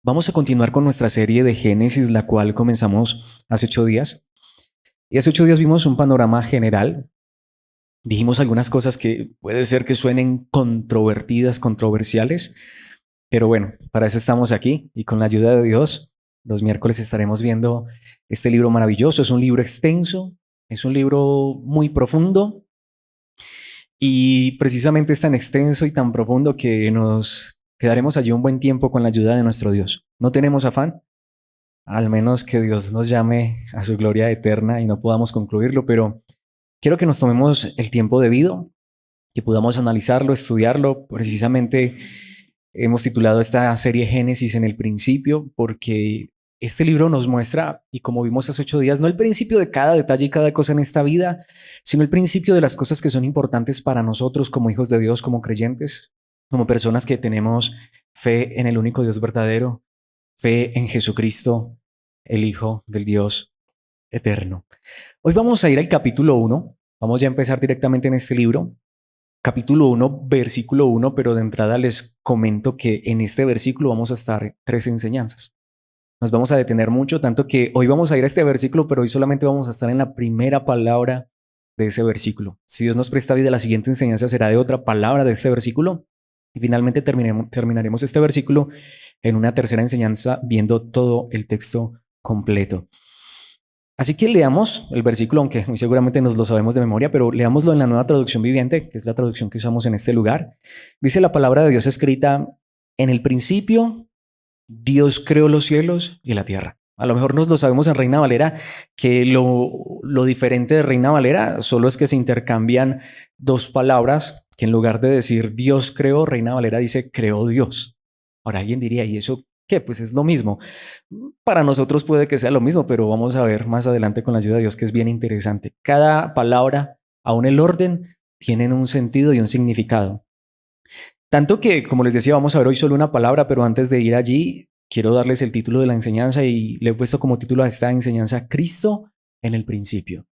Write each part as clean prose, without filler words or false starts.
Vamos a continuar con nuestra serie de Génesis, la cual comenzamos hace 8 días. Y hace 8 días vimos un panorama general. Dijimos algunas cosas que puede ser que suenen controvertidas, controversiales, pero bueno, para eso estamos aquí y con la ayuda de Dios, los miércoles estaremos viendo este libro maravilloso. Es un libro extenso, es un libro muy profundo y precisamente es tan extenso y tan profundo que nos quedaremos allí un buen tiempo con la ayuda de nuestro Dios. No tenemos afán, al menos que Dios nos llame a su gloria eterna y no podamos concluirlo, pero quiero que nos tomemos el tiempo debido, que podamos analizarlo, estudiarlo. Precisamente hemos titulado esta serie Génesis en el principio, porque este libro nos muestra, y como vimos hace 8 días, no el principio de cada detalle y cada cosa en esta vida, sino el principio de las cosas que son importantes para nosotros como hijos de Dios, como creyentes, como personas que tenemos fe en el único Dios verdadero, fe en Jesucristo, el Hijo del Dios eterno. Hoy vamos a ir al capítulo 1. Vamos ya a empezar directamente en este libro. Capítulo 1, versículo 1, pero de entrada les comento que en este versículo vamos a estar 3 enseñanzas. Nos vamos a detener mucho, tanto que hoy vamos a ir a este versículo, pero hoy solamente vamos a estar en la primera palabra de ese versículo. Si Dios nos presta vida, la siguiente enseñanza será de otra palabra de este versículo. Y finalmente terminaremos este versículo en una tercera enseñanza viendo todo el texto completo. Así que leamos el versículo, aunque muy seguramente nos lo sabemos de memoria, pero leámoslo en la Nueva Traducción Viviente, que es la traducción que usamos en este lugar. Dice la palabra de Dios escrita: en el principio Dios creó los cielos y la tierra. A lo mejor nos lo sabemos en Reina Valera, que lo diferente de Reina Valera solo es que se intercambian dos palabras, que en lugar de decir Dios creó, Reina Valera dice creó Dios. Ahora alguien diría, ¿y eso qué? Pues es lo mismo. Para nosotros puede que sea lo mismo, pero vamos a ver más adelante con la ayuda de Dios que es bien interesante. Cada palabra, aún el orden, tienen un sentido y un significado. Tanto que, como les decía, vamos a ver hoy solo una palabra, pero antes de ir allí, quiero darles el título de la enseñanza y le he puesto como título a esta enseñanza Cristo en el principio.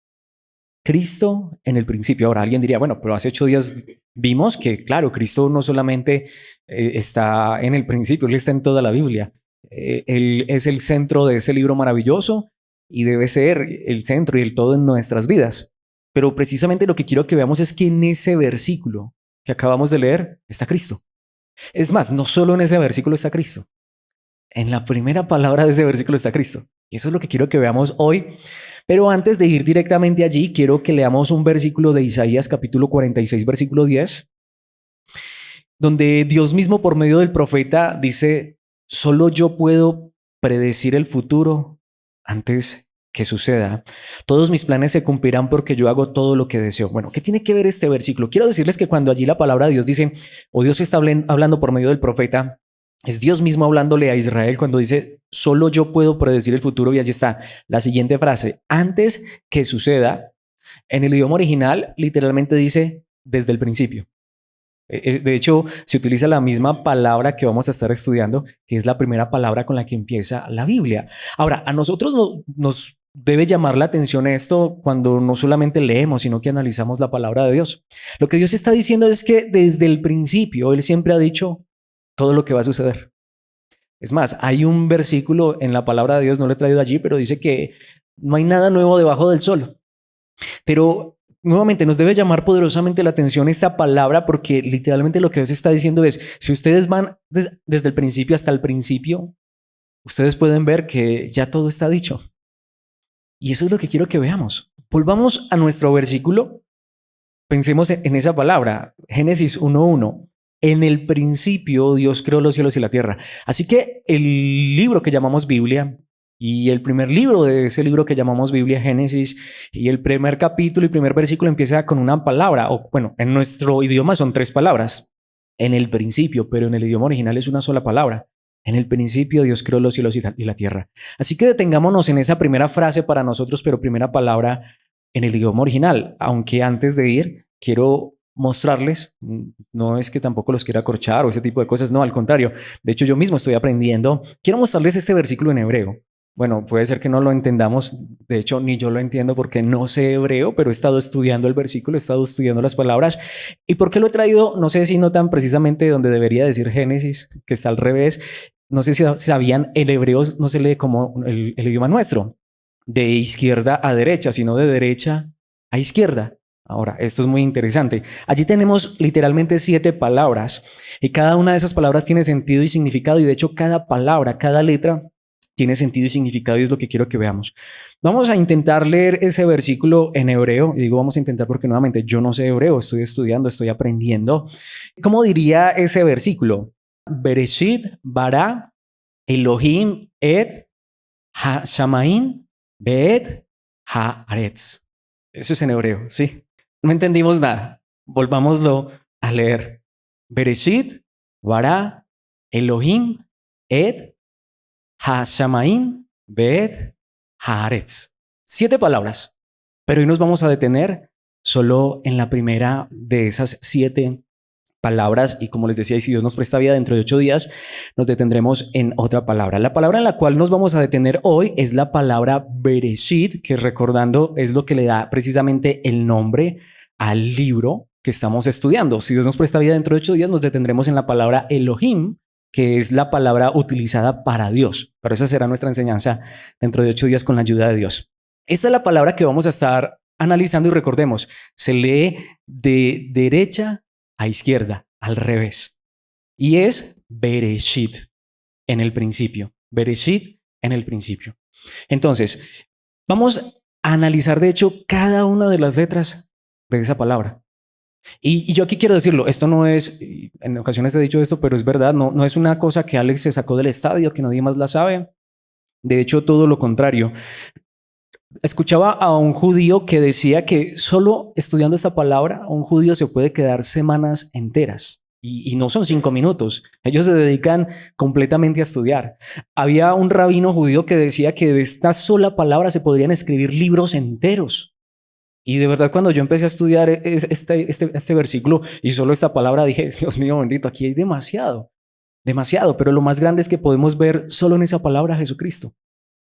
Cristo en el principio. Ahora alguien diría, bueno, pero hace 8 días vimos que, claro, Cristo no solamente está en el principio, Él está en toda la Biblia. Él es el centro de ese libro maravilloso y debe ser el centro y el todo en nuestras vidas. Pero precisamente lo que quiero que veamos es que en ese versículo que acabamos de leer está Cristo. Es más, no solo en ese versículo está Cristo, en la primera palabra de ese versículo está Cristo. Y eso es lo que quiero que veamos hoy. Pero antes de ir directamente allí, quiero que leamos un versículo de Isaías capítulo 46, versículo 10, donde Dios mismo por medio del profeta dice: solo yo puedo predecir el futuro antes que suceda. Todos mis planes se cumplirán porque yo hago todo lo que deseo. Bueno, ¿qué tiene que ver este versículo? Quiero decirles que cuando allí la palabra de Dios dice, o Dios está hablando por medio del profeta, es Dios mismo hablándole a Israel cuando dice, solo yo puedo predecir el futuro. Y allí está la siguiente frase: antes que suceda. En el idioma original literalmente dice desde el principio. De hecho, se utiliza la misma palabra que vamos a estar estudiando, que es la primera palabra con la que empieza la Biblia. Ahora, a nosotros nos debe llamar la atención esto cuando no solamente leemos, sino que analizamos la palabra de Dios. Lo que Dios está diciendo es que desde el principio Él siempre ha dicho todo lo que va a suceder. Es más, hay un versículo en la palabra de Dios, no lo he traído allí, pero dice que no hay nada nuevo debajo del sol. Pero nuevamente nos debe llamar poderosamente la atención esta palabra, porque literalmente lo que Dios está diciendo es, si ustedes van desde el principio hasta el principio, ustedes pueden ver que ya todo está dicho. Y eso es lo que quiero que veamos. Volvamos a nuestro versículo. Pensemos en esa palabra, Génesis 1:1. En el principio Dios creó los cielos y la tierra. Así que el libro que llamamos Biblia y el primer libro de ese libro que llamamos Biblia, Génesis, y el primer capítulo y primer versículo empieza con una palabra, o bueno, en nuestro idioma son 3 palabras. En el principio, pero en el idioma original es una sola palabra. En el principio Dios creó los cielos y la tierra. Así que detengámonos en esa primera frase para nosotros, pero primera palabra en el idioma original. Aunque antes de ir, quiero mostrarles, no es que tampoco los quiera acorchar o ese tipo de cosas, no, al contrario. De hecho, yo mismo estoy aprendiendo. Quiero mostrarles este versículo en hebreo. Bueno, puede ser que no lo entendamos, de hecho ni yo lo entiendo porque no sé hebreo, pero he estado estudiando el versículo, he estado estudiando las palabras. ¿Y por qué lo he traído? No sé si notan precisamente donde debería decir Génesis, que está al revés. no sé si sabían, el hebreo no se lee como el idioma nuestro, de izquierda a derecha, sino de derecha a izquierda. Ahora, esto es muy interesante. Allí tenemos literalmente 7 palabras y cada una de esas palabras tiene sentido y significado y de hecho cada palabra, cada letra tiene sentido y significado y es lo que quiero que veamos. Vamos a intentar leer ese versículo en hebreo. Y digo vamos a intentar porque nuevamente yo no sé hebreo, estoy estudiando, estoy aprendiendo. ¿Cómo diría ese versículo? Bereshit bara Elohim et ha-shamaim be'et haaretz. Eso es en hebreo, ¿sí? No entendimos nada. Volvámoslo a leer. Bereshit bara Elohim et ha-shamaim be'et haaretz. 7 palabras, pero hoy nos vamos a detener solo en la primera de esas 7 palabras y como les decía, y si Dios nos presta vida dentro de 8 días, nos detendremos en otra palabra. La palabra en la cual nos vamos a detener hoy es la palabra Bereshit, que recordando es lo que le da precisamente el nombre al libro que estamos estudiando. Si Dios nos presta vida dentro de 8 días, nos detendremos en la palabra Elohim, que es la palabra utilizada para Dios. Pero esa será nuestra enseñanza dentro de 8 días con la ayuda de Dios. Esta es la palabra que vamos a estar analizando y recordemos, se lee de derecha a izquierda, al revés. Y es Bereshit, en el principio. Bereshit, en el principio. Entonces, vamos a analizar de hecho cada una de las letras de esa palabra. Y yo aquí quiero decirlo, esto no es, en ocasiones he dicho esto, pero es verdad, no es una cosa que Alex se sacó del estadio, que nadie más la sabe. De hecho, todo lo contrario. Escuchaba a un judío que decía que solo estudiando esta palabra, un judío se puede quedar semanas enteras. Y no son 5 minutos. Ellos se dedican completamente a estudiar. Había un rabino judío que decía que de esta sola palabra se podrían escribir libros enteros. Y de verdad, cuando yo empecé a estudiar este versículo y solo esta palabra, dije, Dios mío bendito, aquí hay demasiado, demasiado. Pero lo más grande es que podemos ver solo en esa palabra a Jesucristo.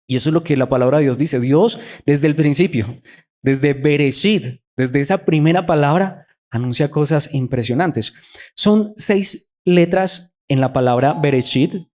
Y eso es lo que la palabra de Dios dice. Dios, desde el principio, desde Bereshit, desde esa primera palabra, anuncia cosas impresionantes. Son 6 letras en la palabra Bereshit.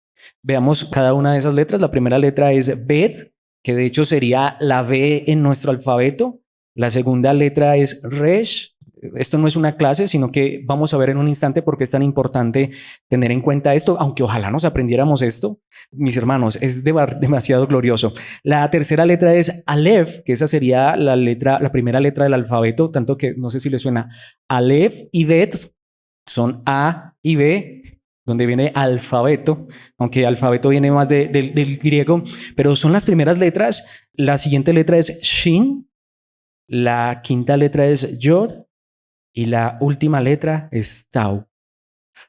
Veamos cada una de esas letras. La primera letra es Bet, que de hecho sería la B en nuestro alfabeto. La segunda letra es Resh. Esto no es una clase, sino que vamos a ver en un instante por qué es tan importante tener en cuenta esto, aunque ojalá nos aprendiéramos esto, mis hermanos, es demasiado glorioso. La tercera letra es Aleph, que esa sería la primera letra del alfabeto, tanto que no sé si le suena. Aleph y Bet son A y B, donde viene alfabeto, aunque alfabeto viene más del griego, pero son las primeras letras. La siguiente letra es Shin, la quinta letra es Yod y la última letra es Tau.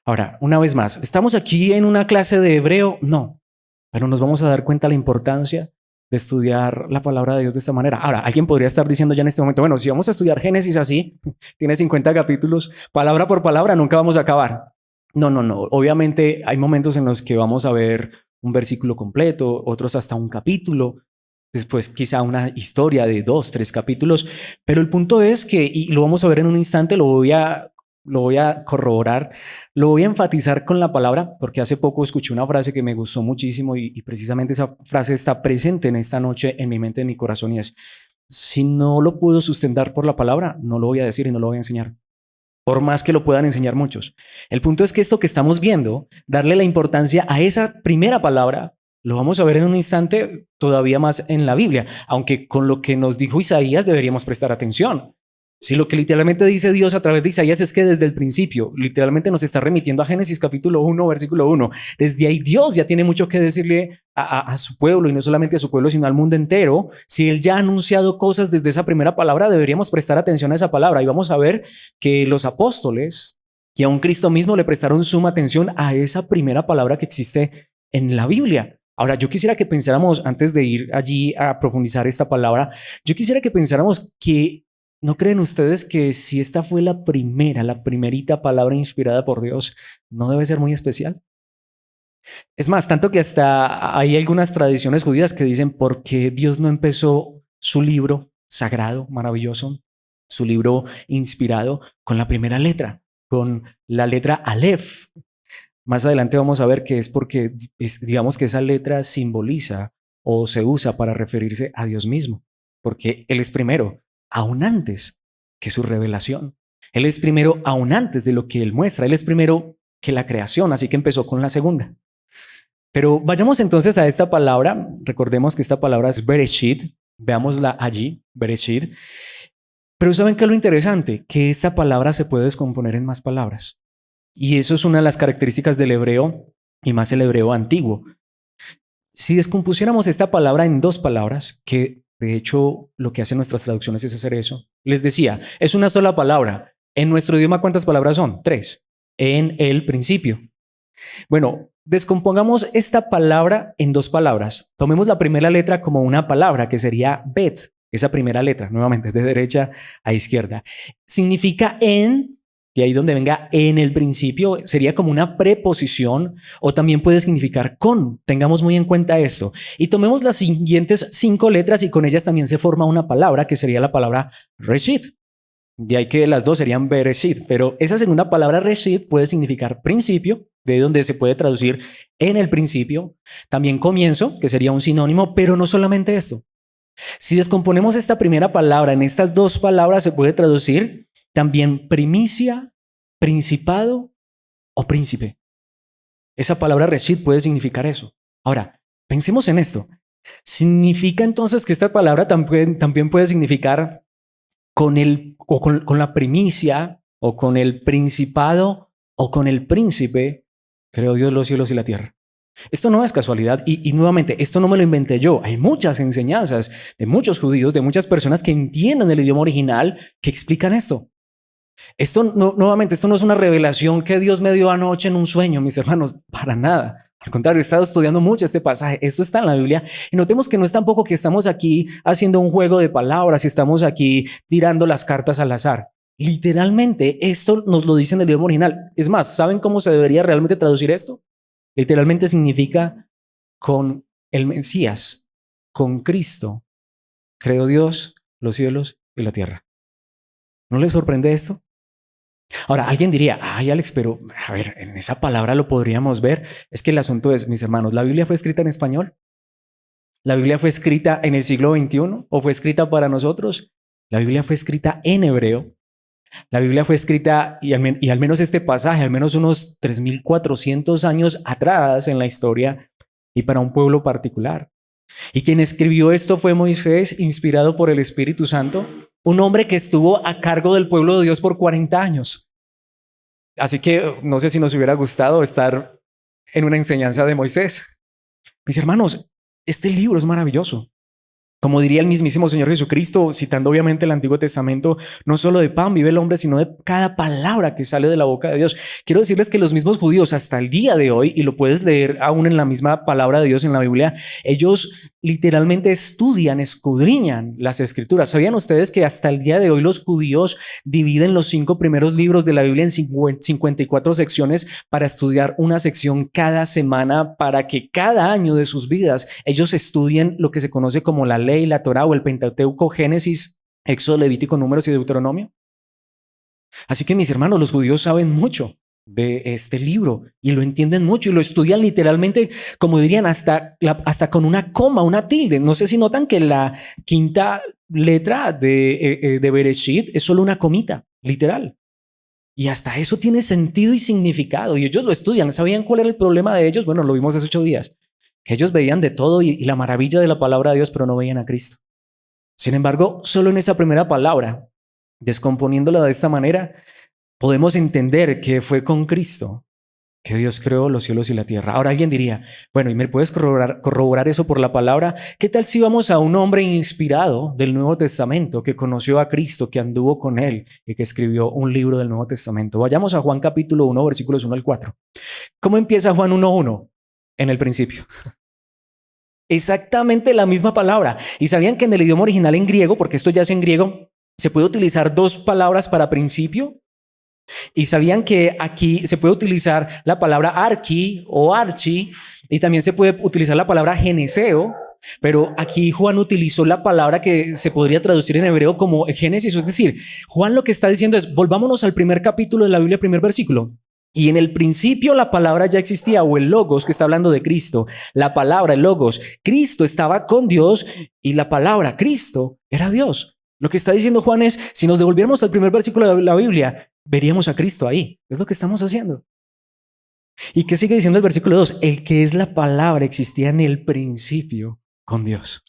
Ahora, una vez más, ¿estamos aquí en una clase de hebreo? No, pero nos vamos a dar cuenta de la importancia de estudiar la palabra de Dios de esta manera. Ahora, alguien podría estar diciendo ya en este momento, bueno, si vamos a estudiar Génesis así, tiene 50 capítulos, palabra por palabra, nunca vamos a acabar. No. Obviamente hay momentos en los que vamos a ver un versículo completo, otros hasta un capítulo, después quizá una historia de 2, 3 capítulos, pero el punto es que, y lo vamos a ver en un instante, lo voy a corroborar, lo voy a enfatizar con la palabra, porque hace poco escuché una frase que me gustó muchísimo y precisamente esa frase está presente en esta noche en mi mente, en mi corazón, y es, si no lo puedo sustentar por la palabra, no lo voy a decir y no lo voy a enseñar. Por más que lo puedan enseñar muchos. El punto es que esto que estamos viendo, darle la importancia a esa primera palabra, lo vamos a ver en un instante todavía más en la Biblia, aunque con lo que nos dijo Isaías deberíamos prestar atención. Si lo que literalmente dice Dios a través de Isaías es que desde el principio, literalmente nos está remitiendo a Génesis capítulo 1, versículo 1. Desde ahí Dios ya tiene mucho que decirle a su pueblo y no solamente a su pueblo, sino al mundo entero. Si Él ya ha anunciado cosas desde esa primera palabra, deberíamos prestar atención a esa palabra y vamos a ver que los apóstoles y aún Cristo mismo le prestaron suma atención a esa primera palabra que existe en la Biblia. Ahora, yo quisiera que pensáramos, antes de ir allí a profundizar esta palabra, yo quisiera que pensáramos que ¿no creen ustedes que si esta fue la primerita palabra inspirada por Dios, no debe ser muy especial? Es más, tanto que hasta hay algunas tradiciones judías que dicen por qué Dios no empezó su libro sagrado, maravilloso, su libro inspirado con la primera letra, con la letra Aleph. Más adelante vamos a ver que es porque digamos que esa letra simboliza o se usa para referirse a Dios mismo, porque Él es primero, aún antes que su revelación. Él es primero aún antes de lo que Él muestra. Él es primero que la creación, así que empezó con la segunda. Pero vayamos entonces a esta palabra. Recordemos que esta palabra es Bereshit. Veámosla allí, Bereshit. Pero ¿saben qué es lo interesante? Que esta palabra se puede descomponer en más palabras. Y eso es una de las características del hebreo, y más el hebreo antiguo. Si descompusiéramos esta palabra en dos palabras, que de hecho lo que hacen nuestras traducciones es hacer eso, les decía, es una sola palabra. En nuestro idioma, ¿cuántas palabras son? 3. En el principio. Bueno, descompongamos esta palabra en dos palabras. Tomemos la primera letra como una palabra, que sería bet. Esa primera letra, nuevamente, de derecha a izquierda. Significa en, de ahí donde venga en el principio, sería como una preposición, o también puede significar con. Tengamos muy en cuenta esto. Y tomemos las siguientes 5 letras y con ellas también se forma una palabra, que sería la palabra reshit. De ahí que las dos serían Bereshit, pero esa segunda palabra Reshit puede significar principio, de donde se puede traducir en el principio, también comienzo, que sería un sinónimo, pero no solamente esto. Si descomponemos esta primera palabra en estas dos palabras, se puede traducir también primicia, principado o príncipe. Esa palabra Reshit puede significar eso. Ahora, pensemos en esto. ¿Significa entonces que esta palabra también puede significar con la primicia o con el principado o con el príncipe, creó Dios los cielos y la tierra? Esto no es casualidad y nuevamente, esto no me lo inventé yo. Hay muchas enseñanzas de muchos judíos, de muchas personas que entienden el idioma original que explican esto. Nuevamente, esto no es una revelación que Dios me dio anoche en un sueño, mis hermanos, para nada. Al contrario, he estado estudiando mucho este pasaje. Esto está en la Biblia y notemos que no es tampoco que estamos aquí haciendo un juego de palabras y estamos aquí tirando las cartas al azar. Literalmente, esto nos lo dice en el idioma original. Es más, ¿saben cómo se debería realmente traducir esto? Literalmente significa con el Mesías, con Cristo, creó Dios los cielos y la tierra. ¿No les sorprende esto? Ahora, alguien diría, ay Alex, pero a ver, en esa palabra lo podríamos ver. Es que el asunto es, mis hermanos, ¿la Biblia fue escrita en español? ¿La Biblia fue escrita en el siglo XXI o fue escrita para nosotros? La Biblia fue escrita en hebreo. La Biblia fue escrita, y al menos este pasaje, al menos unos 3.400 años atrás en la historia, y para un pueblo particular. Y quien escribió esto fue Moisés, inspirado por el Espíritu Santo, un hombre que estuvo a cargo del pueblo de Dios por 40 años. Así que no sé si nos hubiera gustado estar en una enseñanza de Moisés. Mis hermanos, este libro es maravilloso. Como diría el mismísimo Señor Jesucristo, citando obviamente el Antiguo Testamento, no solo de pan vive el hombre, sino de cada palabra que sale de la boca de Dios. Quiero decirles que los mismos judíos hasta el día de hoy, y lo puedes leer aún en la misma palabra de Dios en la Biblia, ellos literalmente estudian, escudriñan las escrituras. ¿Sabían ustedes que hasta el día de hoy los judíos dividen los 5 primeros libros de la Biblia en 54 secciones para estudiar una sección cada semana, para que cada año de sus vidas ellos estudien lo que se conoce como la ley, la Torá o el Pentateuco, Génesis, Éxodo, Levítico, Números y Deuteronomio? Así que mis hermanos, los judíos saben mucho de este libro y lo entienden mucho y lo estudian literalmente, como dirían, hasta con una coma, una tilde. No sé si notan que la quinta letra de Bereshit es solo una comita, literal. Y hasta eso tiene sentido y significado. Y ellos lo estudian. ¿Sabían cuál era el problema de ellos? Bueno, lo vimos hace 8 días. Que ellos veían de todo y la maravilla de la palabra de Dios, pero no veían a Cristo. Sin embargo, solo en esa primera palabra, descomponiéndola de esta manera, podemos entender que fue con Cristo que Dios creó los cielos y la tierra. Ahora alguien diría, bueno, ¿y me puedes corroborar eso por la palabra? ¿Qué tal si vamos a un hombre inspirado del Nuevo Testamento que conoció a Cristo, que anduvo con él y que escribió un libro del Nuevo Testamento? Vayamos a Juan capítulo 1, versículos 1 al 4. ¿Cómo empieza Juan 1:1? En el principio. Exactamente la misma palabra. ¿Y sabían que en el idioma original en griego, porque esto ya es en griego, se puede utilizar 2 palabras para principio? ¿Y sabían que aquí se puede utilizar la palabra archi o archi y también se puede utilizar la palabra geneseo? Pero aquí Juan utilizó la palabra que se podría traducir en hebreo como Génesis. Es decir, Juan lo que está diciendo es, volvámonos al primer capítulo de la Biblia, primer versículo. Y en el principio la palabra ya existía, o el logos, que está hablando de Cristo. La palabra, el logos. Cristo estaba con Dios y la palabra, Cristo, era Dios. Lo que está diciendo Juan es, si nos devolviéramos al primer versículo de la Biblia, veríamos a Cristo ahí. Es lo que estamos haciendo. ¿Y qué sigue diciendo el versículo 2? El que es la palabra existía en el principio con Dios.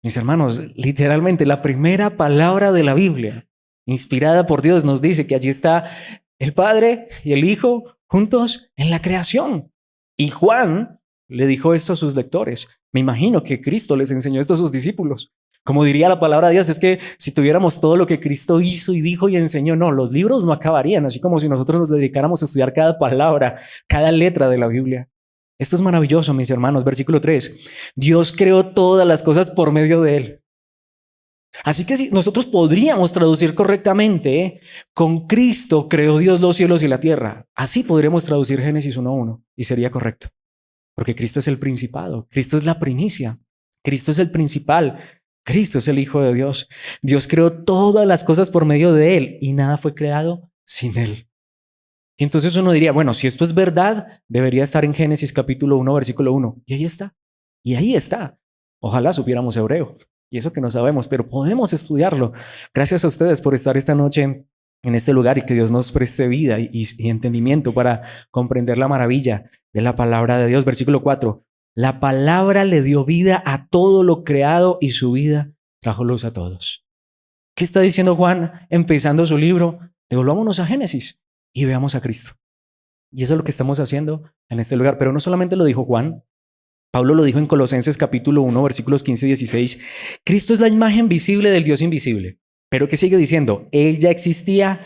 Mis hermanos, literalmente la primera palabra de la Biblia, inspirada por Dios, nos dice que allí está el Padre y el Hijo juntos en la creación. Y Juan le dijo esto a sus lectores. Me imagino que Cristo les enseñó esto a sus discípulos. Como diría la palabra de Dios, es que si tuviéramos todo lo que Cristo hizo y dijo y enseñó, no, los libros no acabarían, así como si nosotros nos dedicáramos a estudiar cada palabra, cada letra de la Biblia. Esto es maravilloso, mis hermanos. Versículo 3. Dios creó todas las cosas por medio de Él. Así que si nosotros podríamos traducir correctamente, con Cristo creó Dios los cielos y la tierra. Así podríamos traducir Génesis 1:1 y sería correcto. Porque Cristo es el principado, Cristo es la primicia, Cristo es el principal, Cristo es el Hijo de Dios. Dios creó todas las cosas por medio de Él y nada fue creado sin Él. Y entonces uno diría, bueno, si esto es verdad, debería estar en Génesis capítulo 1, versículo 1. Y ahí está. Y ahí está. Ojalá supiéramos hebreo. Y eso que no sabemos, pero podemos estudiarlo. Gracias a ustedes por estar esta noche en este lugar y que Dios nos preste vida y entendimiento para comprender la maravilla de la palabra de Dios. Versículo 4. La palabra le dio vida a todo lo creado y su vida trajo luz a todos. ¿Qué está diciendo Juan empezando su libro? Devolvámonos a Génesis y veamos a Cristo. Y eso es lo que estamos haciendo en este lugar. Pero no solamente lo dijo Juan, Pablo lo dijo en Colosenses capítulo 1, versículos 15 y 16. Cristo es la imagen visible del Dios invisible. Pero ¿qué sigue diciendo? Él ya existía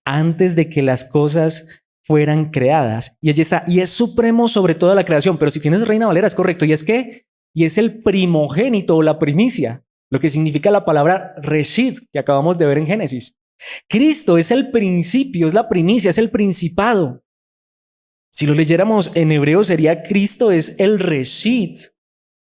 antes de que las cosas fueran creadas. Y allí está. Y es supremo sobre toda la creación. Pero si tienes Reina Valera, es correcto. ¿Y es qué? Y es el primogénito o la primicia. Lo que significa la palabra Reshit que acabamos de ver en Génesis. Cristo es el principio, es la primicia, es el principado. Si lo leyéramos en hebreo sería Cristo es el Reshit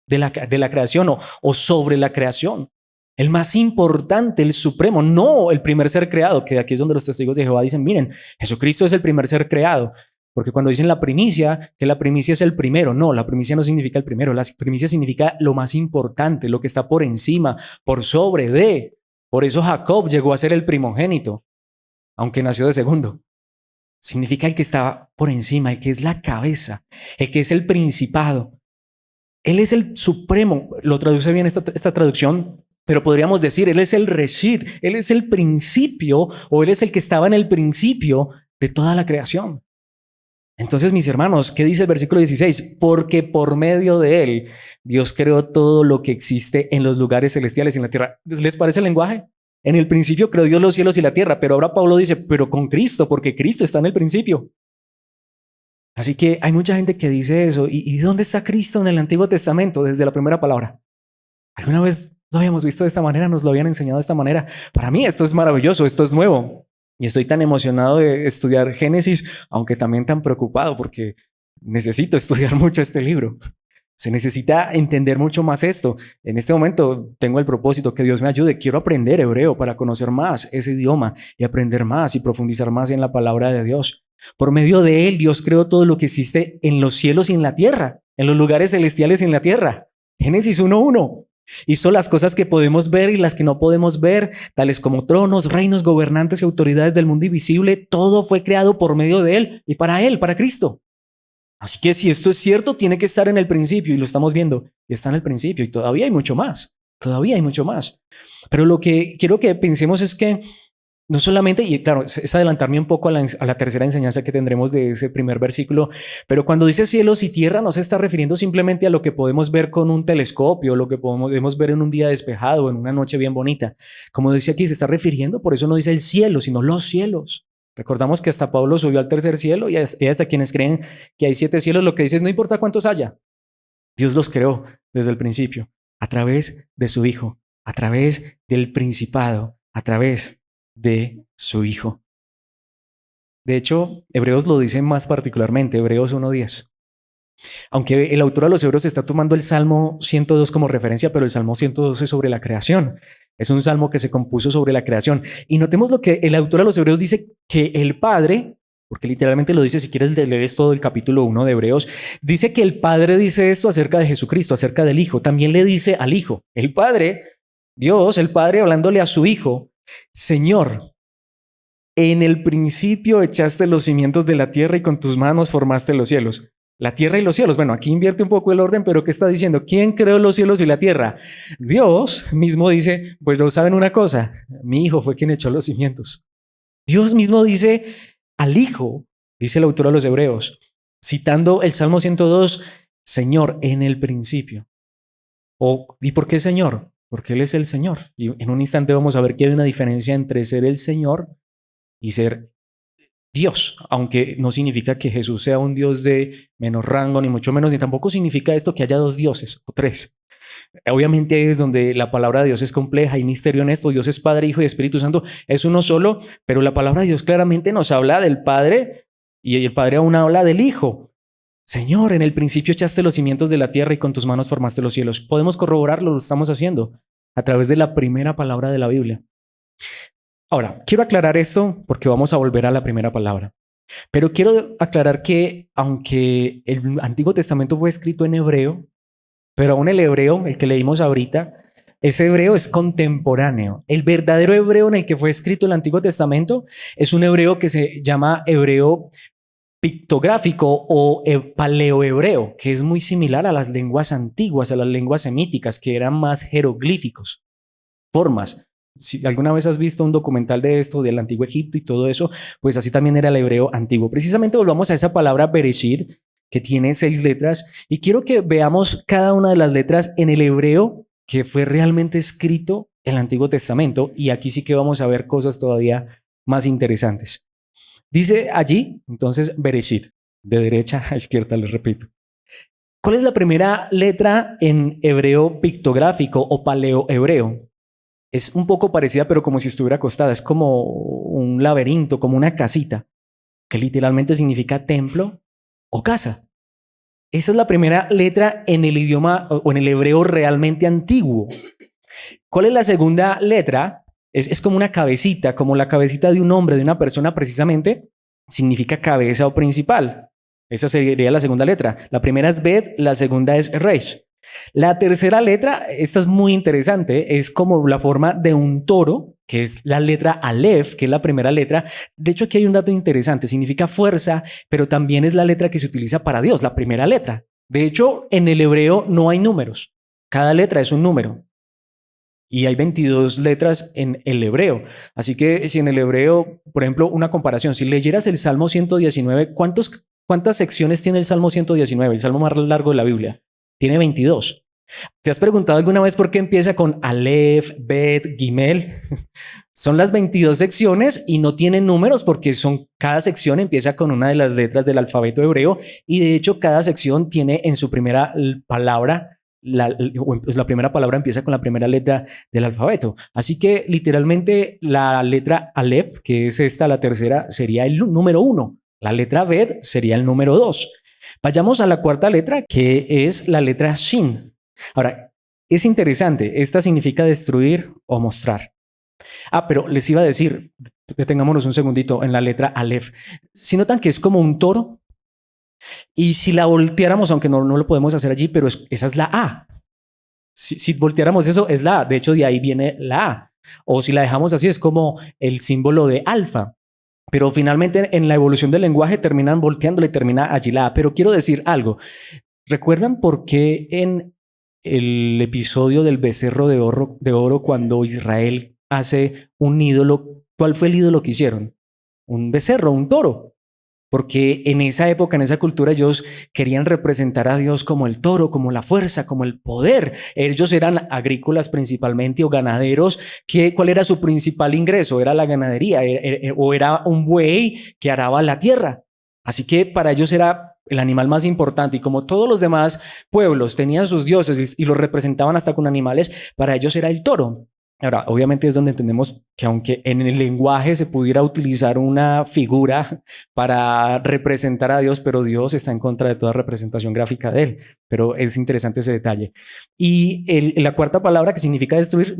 de la creación o sobre la creación. El más importante, el supremo, no el primer ser creado, que aquí es donde los testigos de Jehová dicen, miren, Jesucristo es el primer ser creado. Porque cuando dicen la primicia, que la primicia es el primero, no, la primicia no significa el primero, la primicia significa lo más importante, lo que está por encima, por sobre de. Por eso Jacob llegó a ser el primogénito, aunque nació de segundo. Significa el que está por encima, el que es la cabeza, el que es el principado. Él es el supremo, lo traduce bien esta traducción, pero podríamos decir, Él es el Reshit, Él es el principio, o Él es el que estaba en el principio de toda la creación. Entonces, mis hermanos, ¿qué dice el versículo 16? Porque por medio de Él, Dios creó todo lo que existe en los lugares celestiales y en la tierra. ¿Les parece el lenguaje? En el principio creó Dios los cielos y la tierra, pero ahora Pablo dice, pero con Cristo, porque Cristo está en el principio. Así que hay mucha gente que dice eso. ¿Y dónde está Cristo en el Antiguo Testamento desde la primera palabra? ¿Alguna vez lo habíamos visto de esta manera? ¿Nos lo habían enseñado de esta manera? Para mí esto es maravilloso, esto es nuevo. Y estoy tan emocionado de estudiar Génesis, aunque también tan preocupado porque necesito estudiar mucho este libro. Se necesita entender mucho más esto. En este momento tengo el propósito que Dios me ayude. Quiero aprender hebreo para conocer más ese idioma y aprender más y profundizar más en la palabra de Dios. Por medio de Él, Dios creó todo lo que existe en los cielos y en la tierra, en los lugares celestiales y en la tierra. Génesis 1:1. Hizo las cosas que podemos ver y las que no podemos ver, tales como tronos, reinos, gobernantes y autoridades del mundo invisible. Todo fue creado por medio de Él y para Él, para Cristo. Así que si esto es cierto, tiene que estar en el principio y lo estamos viendo. Y está en el principio y todavía hay mucho más. Todavía hay mucho más. Pero lo que quiero que pensemos es que no solamente, y claro, es adelantarme un poco a la tercera enseñanza que tendremos de ese primer versículo, pero cuando dice cielos y tierra no se está refiriendo simplemente a lo que podemos ver con un telescopio, lo que podemos ver en un día despejado, en una noche bien bonita. Como dice aquí, se está refiriendo, por eso no dice el cielo, sino los cielos. Recordamos que hasta Pablo subió al tercer cielo y hasta quienes creen que hay 7 cielos, lo que dice es no importa cuántos haya. Dios los creó desde el principio, a través de su Hijo, a través del principado, a través de su Hijo. De hecho, Hebreos lo dice más particularmente, Hebreos 1:10. Aunque el autor de los Hebreos está tomando el Salmo 102 como referencia, pero el Salmo 102 es sobre la creación. Es un salmo que se compuso sobre la creación. Y notemos lo que el autor de los Hebreos dice, que el Padre porque literalmente lo dice, si quieres lees todo el capítulo 1 de Hebreos, dice que el Padre dice esto acerca de Jesucristo, acerca del Hijo, también le dice al Hijo, el Padre, Dios, el Padre hablándole a su Hijo, Señor, en el principio echaste los cimientos de la tierra y con tus manos formaste los cielos. La tierra y los cielos. Bueno, aquí invierte un poco el orden, pero ¿qué está diciendo? ¿Quién creó los cielos y la tierra? Dios mismo dice, pues no saben una cosa, mi Hijo fue quien echó los cimientos. Dios mismo dice al Hijo, dice el autor de los Hebreos, citando el Salmo 102, Señor, en el principio. ¿Y por qué Señor? Porque Él es el Señor. Y en un instante vamos a ver que hay una diferencia entre ser el Señor y ser Dios, aunque no significa que Jesús sea un Dios de menos rango, ni mucho menos, ni tampoco significa esto que haya dos dioses o tres. Obviamente es donde la palabra de Dios es compleja, hay misterio en esto, Dios es Padre, Hijo y Espíritu Santo, es uno solo, pero la palabra de Dios claramente nos habla del Padre y el Padre aún habla del Hijo. Señor, en el principio echaste los cimientos de la tierra y con tus manos formaste los cielos. Podemos corroborarlo, lo estamos haciendo a través de la primera palabra de la Biblia. Ahora, quiero aclarar esto porque vamos a volver a la primera palabra. Pero quiero aclarar que aunque el Antiguo Testamento fue escrito en hebreo, pero aún el hebreo, el que leímos ahorita, ese hebreo es contemporáneo. El verdadero hebreo en el que fue escrito el Antiguo Testamento es un hebreo que se llama hebreo pictográfico o paleohebreo, que es muy similar a las lenguas antiguas, a las lenguas semíticas, que eran más jeroglíficos, formas. Si alguna vez has visto un documental de esto, del antiguo Egipto y todo eso, pues así también era el hebreo antiguo. Precisamente volvamos a esa palabra Bereshit, que tiene 6 letras, y quiero que veamos cada una de las letras en el hebreo que fue realmente escrito en el Antiguo Testamento, y aquí sí que vamos a ver cosas todavía más interesantes. Dice allí, entonces, Bereshit, de derecha a izquierda, les repito. ¿Cuál es la primera letra en hebreo pictográfico o paleohebreo? Es un poco parecida, pero como si estuviera acostada. Es como un laberinto, como una casita, que literalmente significa templo o casa. Esa es la primera letra en el idioma o en el hebreo realmente antiguo. ¿Cuál es la segunda letra? Es como una cabecita, como la cabecita de un hombre, de una persona precisamente. Significa cabeza o principal. Esa sería la segunda letra. La primera es Bet, la segunda es Resh. La tercera letra, esta es muy interesante, es como la forma de un toro, que es la letra Aleph, que es la primera letra. De hecho, aquí hay un dato interesante, significa fuerza, pero también es la letra que se utiliza para Dios, la primera letra. De hecho, en el hebreo no hay números, cada letra es un número. Y hay 22 letras en el hebreo. Así que si en el hebreo, por ejemplo, una comparación, si leyeras el Salmo 119, ¿cuántas secciones tiene el Salmo 119, el salmo más largo de la Biblia? Tiene 22. ¿Te has preguntado alguna vez por qué empieza con Aleph, Bet, Gimel? Son las 22 secciones y no tienen números porque cada sección empieza con una de las letras del alfabeto hebreo y de hecho cada sección tiene en su primera palabra, la primera palabra empieza con la primera letra del alfabeto. Así que literalmente la letra Aleph, que es esta, la tercera, sería el número 1. La letra Bet sería el número 2. Vayamos a la cuarta letra, que es la letra Shin. Ahora, es interesante, esta significa destruir o mostrar. Pero les iba a decir, detengámonos un segundito en la letra Aleph. Si notan que es como un toro, y si la volteáramos, aunque no lo podemos hacer allí, pero esa es la A. Si volteáramos eso, es la A. De hecho, de ahí viene la A. O si la dejamos así, es como el símbolo de alfa. Pero finalmente en la evolución del lenguaje terminan volteándole y termina allí la A. Pero quiero decir algo. ¿Recuerdan por qué en el episodio del becerro de oro cuando Israel hace un ídolo, cuál fue el ídolo que hicieron? Un becerro, un toro. Porque en esa época, en esa cultura, ellos querían representar a Dios como el toro, como la fuerza, como el poder. Ellos eran agrícolas principalmente o ganaderos. ¿Cuál era su principal ingreso? Era la ganadería o era un buey que araba la tierra. Así que para ellos era el animal más importante y como todos los demás pueblos tenían sus dioses y los representaban hasta con animales, para ellos era el toro. Ahora, obviamente es donde entendemos que aunque en el lenguaje se pudiera utilizar una figura para representar a Dios, pero Dios está en contra de toda representación gráfica de él. Pero es interesante ese detalle. Y la cuarta palabra que significa destruir,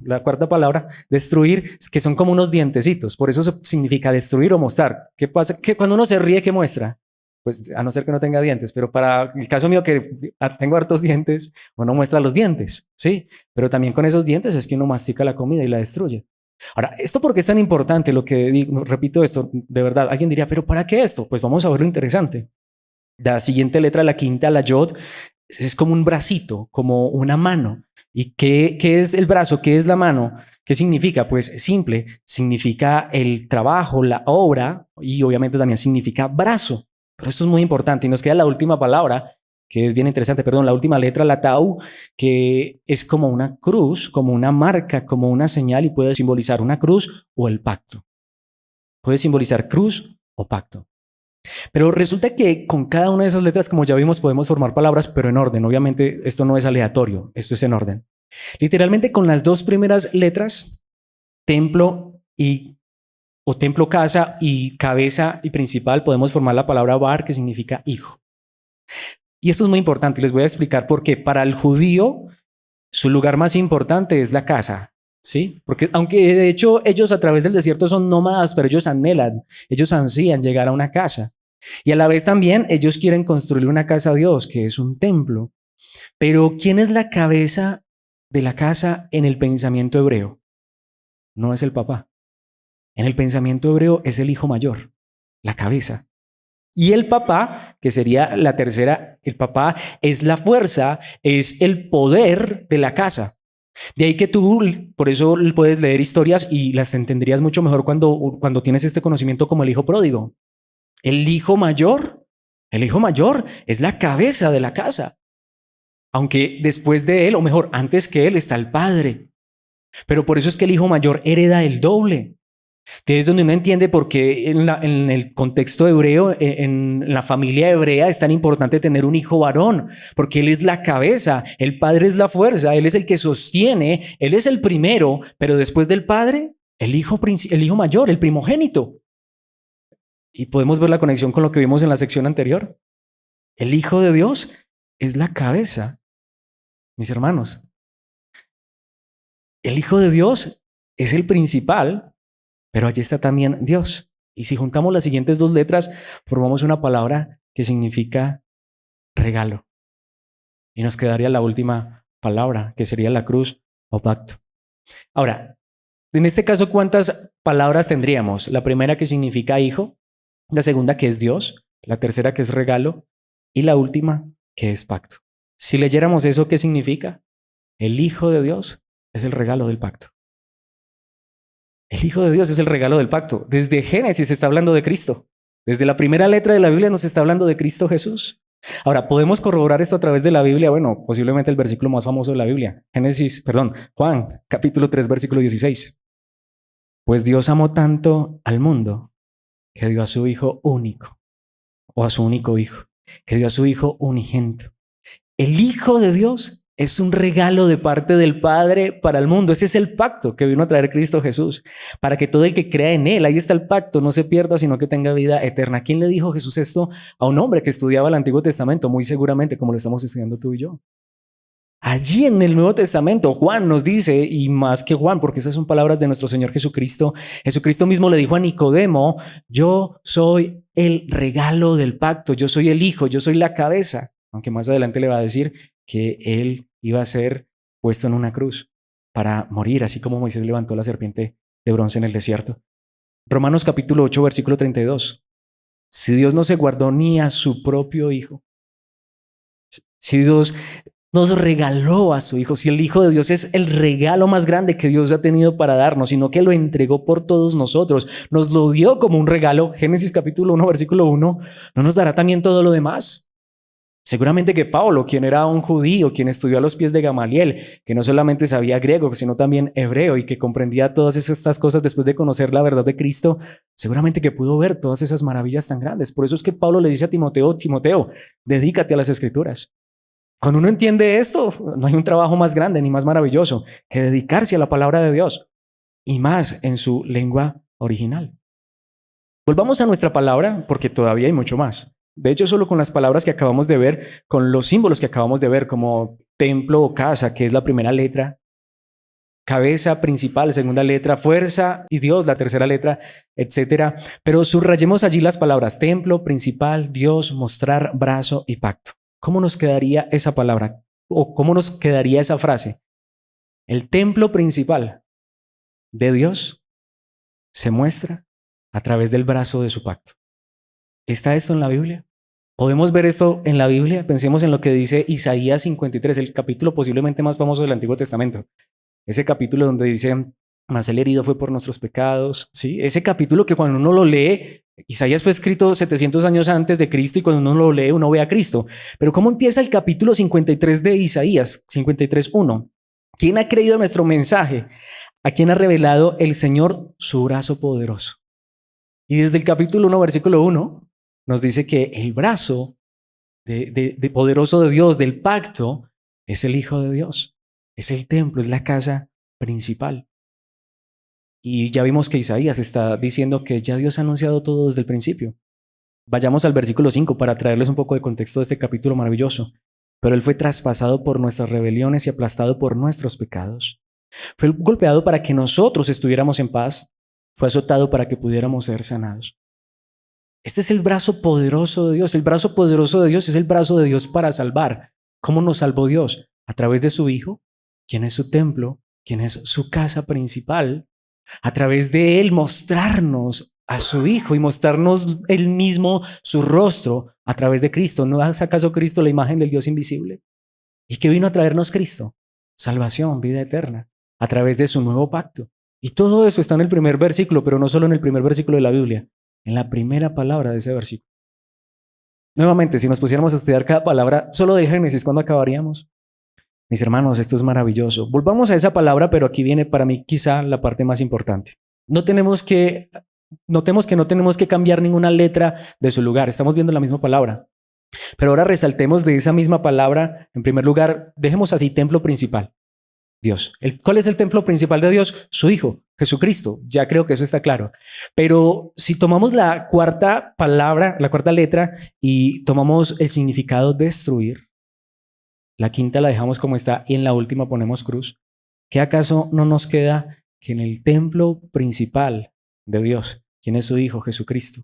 la cuarta palabra, destruir, que son como unos dientecitos. Por eso significa destruir o mostrar. ¿Qué pasa? Que cuando uno se ríe, ¿qué muestra? Pues a no ser que no tenga dientes, pero para el caso mío que tengo hartos dientes, uno muestra los dientes, ¿sí? Pero también con esos dientes es que uno mastica la comida y la destruye. Ahora, ¿esto por qué es tan importante? Lo que digo, repito esto, de verdad, alguien diría, ¿pero para qué esto? Pues vamos a ver lo interesante. La siguiente letra, la quinta, la yod, es como un bracito, como una mano. ¿Y qué es el brazo? ¿Qué es la mano? ¿Qué significa? Pues simple, significa el trabajo, la obra y obviamente también significa brazo. Pero esto es muy importante y nos queda la última palabra, que es bien interesante, perdón, la última letra, la tau, que es como una cruz, como una marca, como una señal y puede simbolizar una cruz o el pacto. Puede simbolizar cruz o pacto. Pero resulta que con cada una de esas letras, como ya vimos, podemos formar palabras, pero en orden. Obviamente esto no es aleatorio, esto es en orden. Literalmente con las dos primeras letras, templo y o templo, casa y cabeza y principal, podemos formar la palabra bar, que significa hijo. Y esto es muy importante y les voy a explicar por qué. Para el judío, su lugar más importante es la casa, ¿sí? Porque aunque de hecho ellos a través del desierto son nómadas, pero ellos anhelan, ellos ansían llegar a una casa. Y a la vez también ellos quieren construir una casa a Dios, que es un templo. Pero ¿quién es la cabeza de la casa en el pensamiento hebreo? No es el papá. En el pensamiento hebreo es el hijo mayor, la cabeza. Y el papá, que sería la tercera, el papá es la fuerza, es el poder de la casa. De ahí que tú, por eso puedes leer historias y las entenderías mucho mejor cuando tienes este conocimiento como el hijo pródigo. El hijo mayor, el hijo mayor es la cabeza de la casa. Aunque después de él, o mejor, antes que él está el padre. Pero por eso es que el hijo mayor hereda el doble. Es donde uno entiende por qué en el contexto hebreo, en la familia hebrea, es tan importante tener un hijo varón, porque él es la cabeza, el padre es la fuerza, él es el que sostiene, él es el primero, pero después del padre, el hijo mayor, el primogénito. Y podemos ver la conexión con lo que vimos en la sección anterior. El hijo de Dios es la cabeza, mis hermanos. El hijo de Dios es el principal, pero allí está también Dios. Y si juntamos las siguientes dos letras, formamos una palabra que significa regalo. Y nos quedaría la última palabra, que sería la cruz o pacto. Ahora, en este caso, ¿cuántas palabras tendríamos? La primera que significa hijo, la segunda que es Dios, la tercera que es regalo y la última que es pacto. Si leyéramos eso, ¿qué significa? El Hijo de Dios es el regalo del pacto. El Hijo de Dios es el regalo del pacto. Desde Génesis se está hablando de Cristo. Desde la primera letra de la Biblia nos está hablando de Cristo Jesús. Ahora, ¿podemos corroborar esto a través de la Biblia? Bueno, posiblemente el versículo más famoso de la Biblia. Juan, capítulo 3, versículo 16. Pues Dios amó tanto al mundo que dio a su Hijo único, o a su único Hijo, que dio a su Hijo unigénito. El Hijo de Dios es un regalo de parte del Padre para el mundo. Ese es el pacto que vino a traer Cristo Jesús, para que todo el que crea en Él, ahí está el pacto, no se pierda, sino que tenga vida eterna. ¿Quién le dijo Jesús esto a un hombre que estudiaba el Antiguo Testamento? Muy seguramente, como lo estamos estudiando tú y yo. Allí en el Nuevo Testamento, Juan nos dice, y más que Juan, porque esas son palabras de nuestro Señor Jesucristo, Jesucristo mismo le dijo a Nicodemo, yo soy el regalo del pacto, yo soy el Hijo, yo soy la cabeza, aunque más adelante le va a decir que él iba a ser puesto en una cruz para morir, así como Moisés levantó la serpiente de bronce en el desierto. Romanos capítulo 8, versículo 32. Si Dios no se guardó ni a su propio Hijo, si Dios nos regaló a su Hijo, si el Hijo de Dios es el regalo más grande que Dios ha tenido para darnos, sino que lo entregó por todos nosotros, nos lo dio como un regalo, Génesis capítulo 1, versículo 1, ¿no nos dará también todo lo demás? Seguramente que Pablo, quien era un judío, quien estudió a los pies de Gamaliel, que no solamente sabía griego, sino también hebreo y que comprendía todas estas cosas después de conocer la verdad de Cristo, seguramente que pudo ver todas esas maravillas tan grandes. Por eso es que Pablo le dice a Timoteo, Timoteo, dedícate a las escrituras. Cuando uno entiende esto, no hay un trabajo más grande ni más maravilloso que dedicarse a la palabra de Dios y más en su lengua original. Volvamos a nuestra palabra porque todavía hay mucho más. De hecho, solo con las palabras que acabamos de ver, con los símbolos que acabamos de ver, como templo o casa, que es la primera letra, cabeza principal, segunda letra, fuerza y Dios, la tercera letra, etcétera. Pero subrayemos allí las palabras templo, principal, Dios, mostrar, brazo y pacto. ¿Cómo nos quedaría esa palabra? ¿O cómo nos quedaría esa frase? El templo principal de Dios se muestra a través del brazo de su pacto. ¿Está esto en la Biblia? ¿Podemos ver esto en la Biblia? Pensemos en lo que dice Isaías 53, el capítulo posiblemente más famoso del Antiguo Testamento. Ese capítulo donde dice, mas el herido fue por nuestros pecados. ¿Sí? Ese capítulo que cuando uno lo lee, Isaías fue escrito 700 años antes de Cristo y cuando uno lo lee, uno ve a Cristo. Pero ¿cómo empieza el capítulo 53 de Isaías? 53:1. ¿Quién ha creído nuestro mensaje? ¿A quién ha revelado el Señor su brazo poderoso? Y desde el capítulo 1, versículo 1, nos dice que el brazo de poderoso de Dios, del pacto, es el Hijo de Dios. Es el templo, es la casa principal. Y ya vimos que Isaías está diciendo que ya Dios ha anunciado todo desde el principio. Vayamos al versículo 5 para traerles un poco de contexto de este capítulo maravilloso. Pero Él fue traspasado por nuestras rebeliones y aplastado por nuestros pecados. Fue golpeado para que nosotros estuviéramos en paz. Fue azotado para que pudiéramos ser sanados. Este es el brazo poderoso de Dios. El brazo poderoso de Dios es el brazo de Dios para salvar. ¿Cómo nos salvó Dios? A través de su Hijo, quien es su templo, quien es su casa principal. A través de Él mostrarnos a su Hijo y mostrarnos Él mismo su rostro a través de Cristo. ¿No es acaso Cristo la imagen del Dios invisible? ¿Y qué vino a traernos Cristo? Salvación, vida eterna, a través de su nuevo pacto. Y todo eso está en el primer versículo, pero no solo en el primer versículo de la Biblia, en la primera palabra de ese versículo. Nuevamente, si nos pusiéramos a estudiar cada palabra solo del Génesis, ¿cuándo acabaríamos? Mis hermanos, esto es maravilloso. Volvamos a esa palabra, pero aquí viene para mí quizá la parte más importante. Notemos que no tenemos que cambiar ninguna letra de su lugar. Estamos viendo la misma palabra. Pero ahora resaltemos de esa misma palabra, en primer lugar, dejemos así templo principal. Dios. ¿Cuál es el templo principal de Dios? Su Hijo, Jesucristo. Ya creo que eso está claro. Pero si tomamos la cuarta palabra, la cuarta letra, y tomamos el significado destruir, la quinta la dejamos como está y en la última ponemos cruz, ¿qué acaso no nos queda que en el templo principal de Dios, quien es su Hijo, Jesucristo,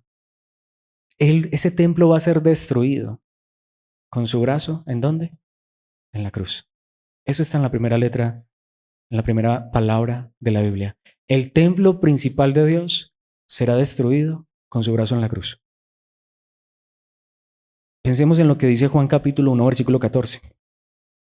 ese templo va a ser destruido con su brazo? ¿En dónde? En la cruz. Eso está en la primera letra, en la primera palabra de la Biblia. El templo principal de Dios será destruido con su brazo en la cruz. Pensemos en lo que dice Juan capítulo 1, versículo 14.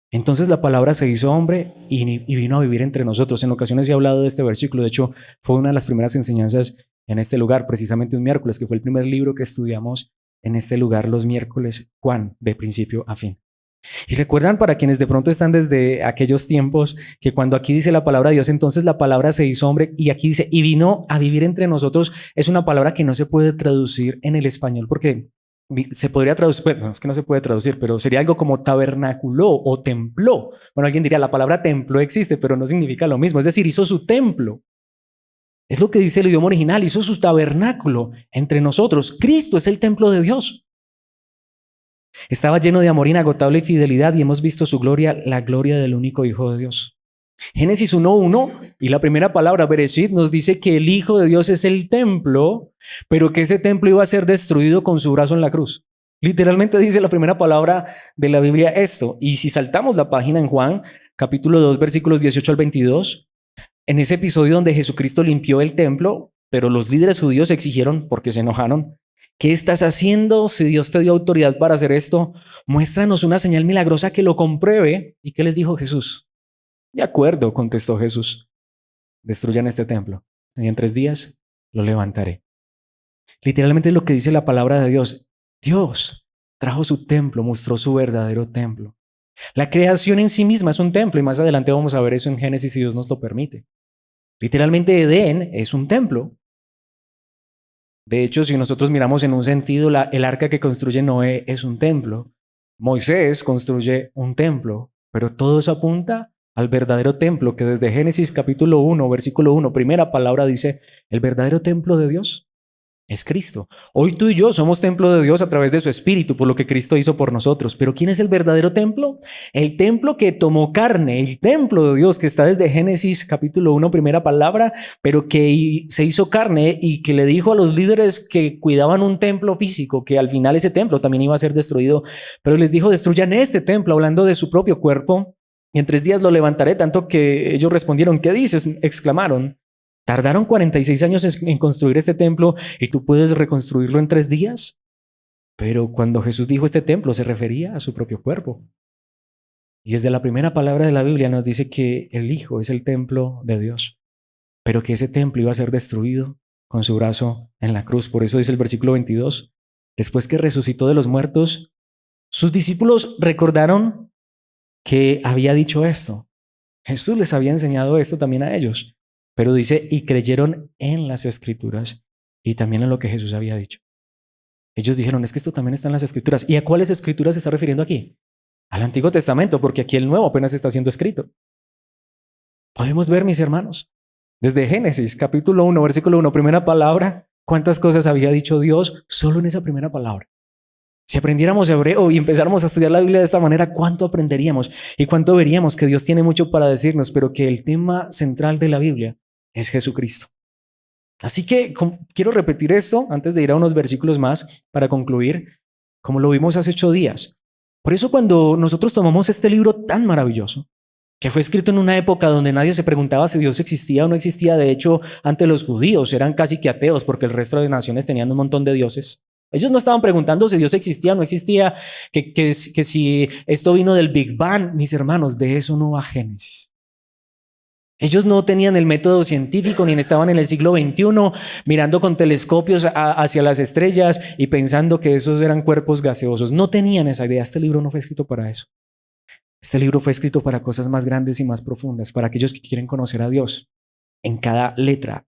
Entonces la palabra se hizo hombre y vino a vivir entre nosotros. En ocasiones he hablado de este versículo. De hecho, fue una de las primeras enseñanzas en este lugar, precisamente un miércoles, que fue el primer libro que estudiamos en este lugar los miércoles, Juan, de principio a fin. Y recuerdan, para quienes de pronto están desde aquellos tiempos, que cuando aquí dice la palabra de Dios, entonces la palabra se hizo hombre, y aquí dice, y vino a vivir entre nosotros, es una palabra que no se puede traducir en el español porque se podría traducir, bueno, es que no se puede traducir, pero sería algo como tabernaculó o templó. Bueno, alguien diría, la palabra templo existe, pero no significa lo mismo, es decir, hizo su templo. Es lo que dice el idioma original, hizo su tabernáculo entre nosotros. Cristo es el templo de Dios. Estaba lleno de amor inagotable y fidelidad y hemos visto su gloria, la gloria del único Hijo de Dios. Génesis 1:1 y la primera palabra, Bereshit, nos dice que el Hijo de Dios es el templo, pero que ese templo iba a ser destruido con su brazo en la cruz. Literalmente dice la primera palabra de la Biblia esto. Y si saltamos la página en Juan, capítulo 2, versículos 18 al 22, en ese episodio donde Jesucristo limpió el templo, pero los líderes judíos exigieron, porque se enojaron, ¿qué estás haciendo? Si Dios te dio autoridad para hacer esto, muéstranos una señal milagrosa que lo compruebe. ¿Y qué les dijo Jesús? De acuerdo, contestó Jesús. Destruyan este templo y en 3 días lo levantaré. Literalmente es lo que dice la palabra de Dios. Dios trajo su templo, mostró su verdadero templo. La creación en sí misma es un templo y más adelante vamos a ver eso en Génesis si Dios nos lo permite. Literalmente Edén es un templo. De hecho, si nosotros miramos en un sentido, el arca que construye Noé es un templo. Moisés construye un templo, pero todo eso apunta al verdadero templo que desde Génesis capítulo 1, versículo 1, primera palabra dice, el verdadero templo de Dios es Cristo. Hoy tú y yo somos templo de Dios a través de su Espíritu, por lo que Cristo hizo por nosotros. Pero ¿quién es el verdadero templo? El templo que tomó carne, el templo de Dios que está desde Génesis capítulo 1, primera palabra, pero que se hizo carne y que le dijo a los líderes que cuidaban un templo físico, que al final ese templo también iba a ser destruido, pero les dijo, destruyan este templo, hablando de su propio cuerpo, y en 3 días lo levantaré, tanto que ellos respondieron, ¿qué dices? Exclamaron. Tardaron 46 años en construir este templo y tú puedes reconstruirlo en 3 días. Pero cuando Jesús dijo este templo, se refería a su propio cuerpo. Y desde la primera palabra de la Biblia nos dice que el Hijo es el templo de Dios, pero que ese templo iba a ser destruido con su brazo en la cruz. Por eso dice el versículo 22, después que resucitó de los muertos, sus discípulos recordaron que había dicho esto. Jesús les había enseñado esto también a ellos. Pero dice, y creyeron en las escrituras y también en lo que Jesús había dicho. Ellos dijeron, es que esto también está en las escrituras. ¿Y a cuáles escrituras se está refiriendo aquí? Al Antiguo Testamento, porque aquí el Nuevo apenas está siendo escrito. Podemos ver, mis hermanos, desde Génesis, capítulo 1, versículo 1, primera palabra, cuántas cosas había dicho Dios solo en esa primera palabra. Si aprendiéramos hebreo y empezáramos a estudiar la Biblia de esta manera, ¿cuánto aprenderíamos? Y cuánto veríamos que Dios tiene mucho para decirnos, pero que el tema central de la Biblia es Jesucristo. Así que quiero repetir esto antes de ir a unos versículos más para concluir, como lo vimos hace 8 días. Por eso cuando nosotros tomamos este libro tan maravilloso, que fue escrito en una época donde nadie se preguntaba si Dios existía o no existía, de hecho, ante los judíos eran casi que ateos porque el resto de naciones tenían un montón de dioses. Ellos no estaban preguntando si Dios existía o no existía, que si esto vino del Big Bang. Mis hermanos, de eso no va Génesis. Ellos no tenían el método científico ni estaban en el siglo XXI mirando con telescopios hacia las estrellas y pensando que esos eran cuerpos gaseosos. No tenían esa idea. Este libro no fue escrito para eso. Este libro fue escrito para cosas más grandes y más profundas, para aquellos que quieren conocer a Dios en cada letra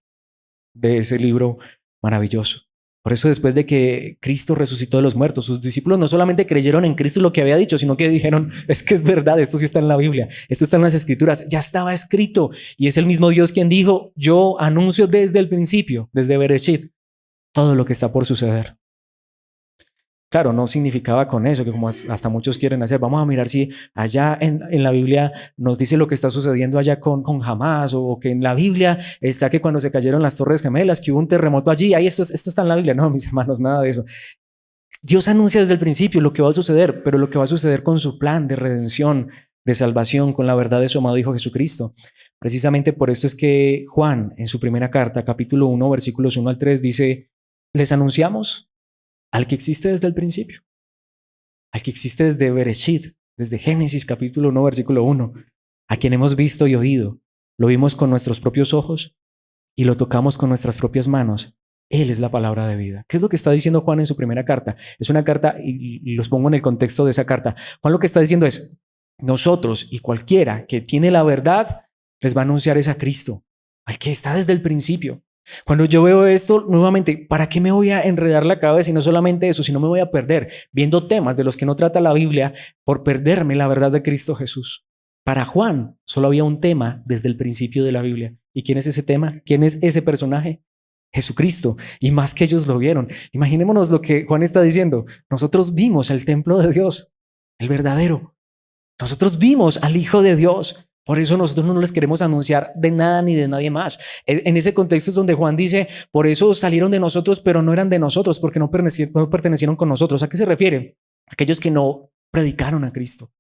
de ese libro maravilloso. Por eso después de que Cristo resucitó de los muertos, sus discípulos no solamente creyeron en Cristo y lo que había dicho, sino que dijeron, es que es verdad, esto sí está en la Biblia, esto está en las Escrituras, ya estaba escrito. Y es el mismo Dios quien dijo, yo anuncio desde el principio, desde Bereshit, todo lo que está por suceder. Claro, no significaba con eso, que como hasta muchos quieren hacer, vamos a mirar si allá en la Biblia nos dice lo que está sucediendo allá con Hamás, o que en la Biblia está que cuando se cayeron las Torres Gemelas, que hubo un terremoto allí, ahí esto está en la Biblia. No, mis hermanos, nada de eso. Dios anuncia desde el principio lo que va a suceder, pero lo que va a suceder con su plan de redención, de salvación, con la verdad de su amado Hijo Jesucristo. Precisamente por esto es que Juan, en su primera carta, capítulo 1, versículos 1 al 3, dice, les anunciamos al que existe desde el principio, al que existe desde Bereshit, desde Génesis capítulo 1, versículo 1, a quien hemos visto y oído, lo vimos con nuestros propios ojos y lo tocamos con nuestras propias manos. Él es la palabra de vida. ¿Qué es lo que está diciendo Juan en su primera carta? Es una carta, y los pongo en el contexto de esa carta. Juan lo que está diciendo es, nosotros y cualquiera que tiene la verdad, les va a anunciar es a Cristo, al que está desde el principio. Cuando yo veo esto, nuevamente, ¿para qué me voy a enredar la cabeza? Y no solamente eso, sino me voy a perder viendo temas de los que no trata la Biblia por perderme la verdad de Cristo Jesús. Para Juan solo había un tema desde el principio de la Biblia. ¿Y quién es ese tema? ¿Quién es ese personaje? Jesucristo. Y más que ellos lo vieron. Imaginémonos lo que Juan está diciendo. Nosotros vimos el templo de Dios, el verdadero. Nosotros vimos al Hijo de Dios. Por eso nosotros no les queremos anunciar de nada ni de nadie más. En ese contexto es donde Juan dice, por eso salieron de nosotros, pero no eran de nosotros, porque no pertenecieron con nosotros. ¿A qué se refiere? Aquellos que no predicaron a Cristo.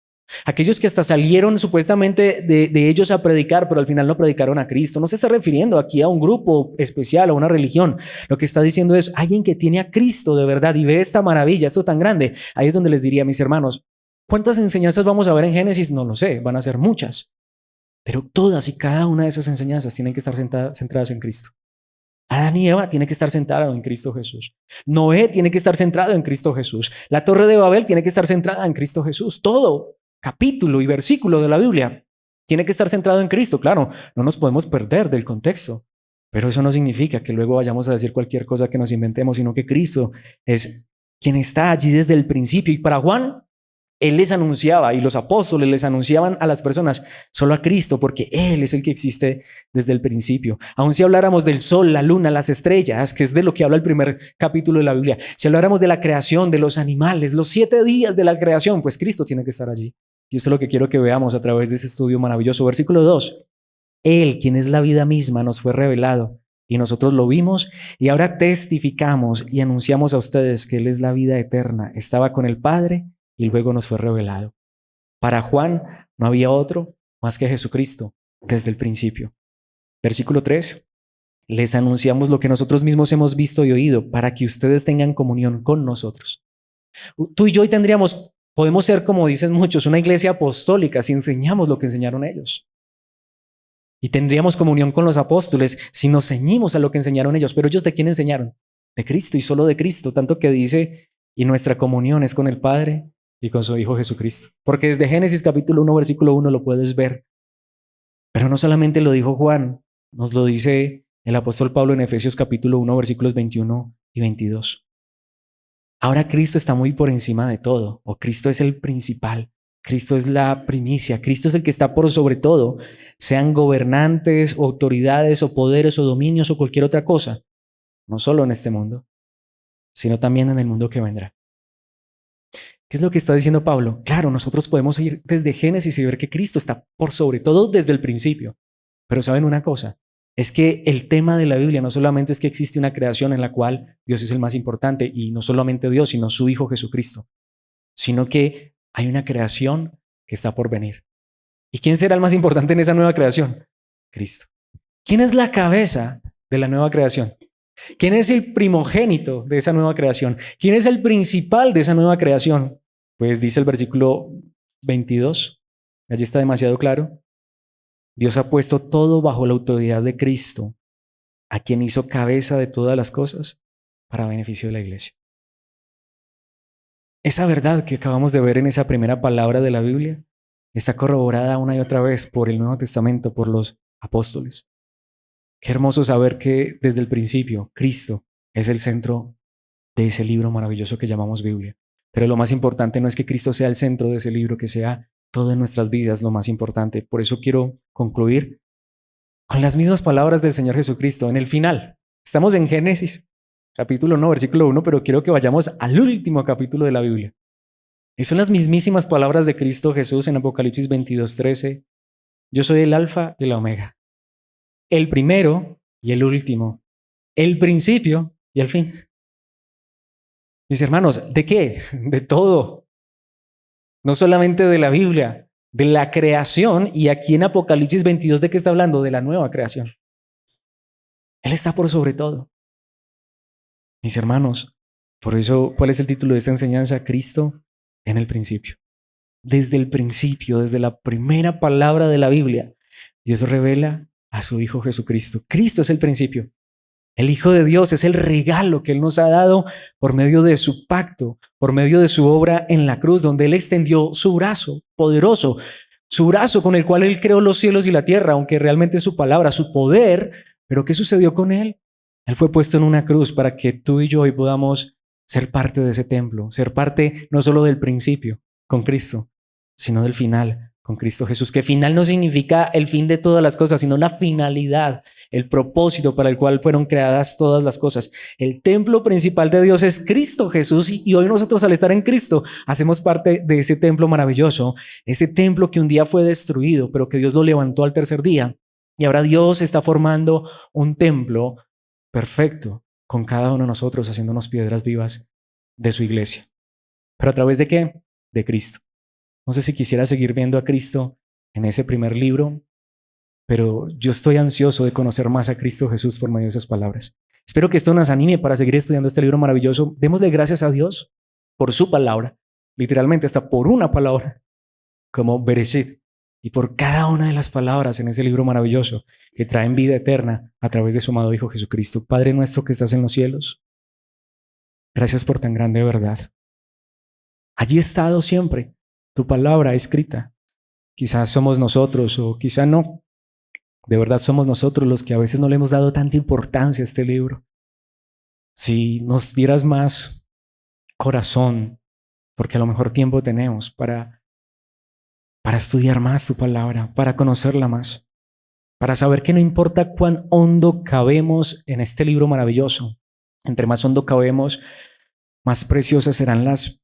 Aquellos que hasta salieron supuestamente de ellos a predicar, pero al final no predicaron a Cristo. No se está refiriendo aquí a un grupo especial, a una religión. Lo que está diciendo es alguien que tiene a Cristo de verdad y ve esta maravilla, esto tan grande. Ahí es donde les diría a mis hermanos, ¿cuántas enseñanzas vamos a ver en Génesis? No lo sé, van a ser muchas. Pero todas y cada una de esas enseñanzas tienen que estar centradas en Cristo. Adán y Eva tienen que estar centrados en Cristo Jesús. Noé tiene que estar centrado en Cristo Jesús. La Torre de Babel tiene que estar centrada en Cristo Jesús. Todo capítulo y versículo de la Biblia tiene que estar centrado en Cristo. Claro, no nos podemos perder del contexto, pero eso no significa que luego vayamos a decir cualquier cosa que nos inventemos, sino que Cristo es quien está allí desde el principio. Y para Juan, Él les anunciaba y los apóstoles les anunciaban a las personas solo a Cristo porque Él es el que existe desde el principio. Aun si habláramos del sol, la luna, las estrellas, que es de lo que habla el primer capítulo de la Biblia, si habláramos de la creación, de los animales, los 7 días de la creación, pues Cristo tiene que estar allí. Y eso es lo que quiero que veamos a través de este estudio maravilloso. Versículo 2. Él, quien es la vida misma, nos fue revelado y nosotros lo vimos y ahora testificamos y anunciamos a ustedes que Él es la vida eterna. Estaba con el Padre y luego nos fue revelado. Para Juan no había otro más que Jesucristo desde el principio. Versículo 3. Les anunciamos lo que nosotros mismos hemos visto y oído para que ustedes tengan comunión con nosotros. Tú y yo hoy podemos ser, como dicen muchos, una iglesia apostólica si enseñamos lo que enseñaron ellos. Y tendríamos comunión con los apóstoles si nos ceñimos a lo que enseñaron ellos. Pero ellos, ¿de quién enseñaron? De Cristo y solo de Cristo. Tanto que dice, y nuestra comunión es con el Padre y con su Hijo Jesucristo. Porque desde Génesis capítulo 1, versículo 1 lo puedes ver. Pero no solamente lo dijo Juan, nos lo dice el apóstol Pablo en Efesios capítulo 1, versículos 21 y 22. Ahora Cristo está muy por encima de todo, o Cristo es el principal. Cristo es la primicia, Cristo es el que está por sobre todo, sean gobernantes o autoridades o poderes o dominios o cualquier otra cosa, no solo en este mundo, sino también en el mundo que vendrá. ¿Qué es lo que está diciendo Pablo? Claro, nosotros podemos ir desde Génesis y ver que Cristo está por sobre todo desde el principio, pero ¿saben una cosa? Es que el tema de la Biblia no solamente es que existe una creación en la cual Dios es el más importante y no solamente Dios, sino su Hijo Jesucristo, sino que hay una creación que está por venir. ¿Y quién será el más importante en esa nueva creación? Cristo. ¿Quién es la cabeza de la nueva creación? ¿Quién es el primogénito de esa nueva creación? ¿Quién es el principal de esa nueva creación? Pues dice el versículo 22, allí está demasiado claro. Dios ha puesto todo bajo la autoridad de Cristo, a quien hizo cabeza de todas las cosas para beneficio de la iglesia. Esa verdad que acabamos de ver en esa primera palabra de la Biblia está corroborada una y otra vez por el Nuevo Testamento, por los apóstoles. Qué hermoso saber que desde el principio Cristo es el centro de ese libro maravilloso que llamamos Biblia. Pero lo más importante no es que Cristo sea el centro de ese libro, que sea todo en nuestras vidas lo más importante. Por eso quiero concluir con las mismas palabras del Señor Jesucristo en el final. Estamos en Génesis, capítulo 1, versículo 1, pero quiero que vayamos al último capítulo de la Biblia. Y son las mismísimas palabras de Cristo Jesús en Apocalipsis 22:13. Yo soy el alfa y la omega, el primero y el último, el principio y el fin. Mis hermanos, ¿de qué? De todo. No solamente de la Biblia, de la creación. Y aquí en Apocalipsis 22, ¿de qué está hablando? De la nueva creación. Él está por sobre todo. Mis hermanos, por eso, ¿cuál es el título de esta enseñanza? Cristo en el principio. Desde el principio, desde la primera palabra de la Biblia, Dios revela a su Hijo Jesucristo. Cristo es el principio. El Hijo de Dios es el regalo que Él nos ha dado por medio de su pacto, por medio de su obra en la cruz, donde Él extendió su brazo poderoso, su brazo con el cual Él creó los cielos y la tierra, aunque realmente es su palabra, su poder. Pero ¿qué sucedió con Él? Él fue puesto en una cruz para que tú y yo hoy podamos ser parte de ese templo, ser parte no solo del principio con Cristo, sino del final con Cristo Jesús, que final no significa el fin de todas las cosas, sino la finalidad, el propósito para el cual fueron creadas todas las cosas. El templo principal de Dios es Cristo Jesús y hoy nosotros al estar en Cristo hacemos parte de ese templo maravilloso, ese templo que un día fue destruido, pero que Dios lo levantó al tercer día. Y ahora Dios está formando un templo perfecto con cada uno de nosotros, haciéndonos piedras vivas de su iglesia. ¿Pero a través de qué? De Cristo. No sé si quisiera seguir viendo a Cristo en ese primer libro, pero yo estoy ansioso de conocer más a Cristo Jesús por medio de esas palabras. Espero que esto nos anime para seguir estudiando este libro maravilloso. Démosle gracias a Dios por su palabra, literalmente hasta por una palabra, como Bereshit, y por cada una de las palabras en ese libro maravilloso que traen vida eterna a través de su amado Hijo Jesucristo. Padre nuestro que estás en los cielos, gracias por tan grande verdad. Allí ha estado siempre tu palabra escrita. Quizás somos nosotros o quizá no. De verdad somos nosotros los que a veces no le hemos dado tanta importancia a este libro. Si nos dieras más corazón porque a lo mejor tiempo tenemos para estudiar más tu palabra, para conocerla más, para saber que no importa cuán hondo cabemos en este libro maravilloso, entre más hondo cabemos, más preciosas serán las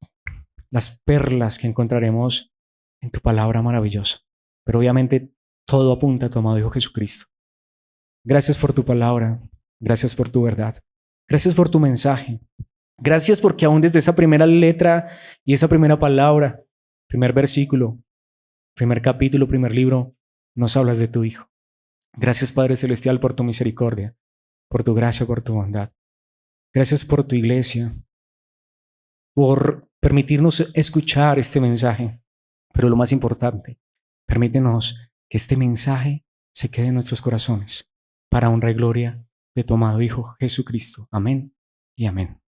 perlas que encontraremos en tu palabra maravillosa. Pero obviamente todo apunta a tu amado Hijo Jesucristo. Gracias por tu palabra, gracias por tu verdad, gracias por tu mensaje, gracias porque aún desde esa primera letra y esa primera palabra, primer versículo, primer capítulo, primer libro, nos hablas de tu Hijo. Gracias Padre Celestial por tu misericordia, por tu gracia, por tu bondad. Gracias por tu iglesia, por permitirnos escuchar este mensaje. Pero lo más importante, permítenos que este mensaje se quede en nuestros corazones para honra y gloria de tu amado Hijo Jesucristo. Amén y amén.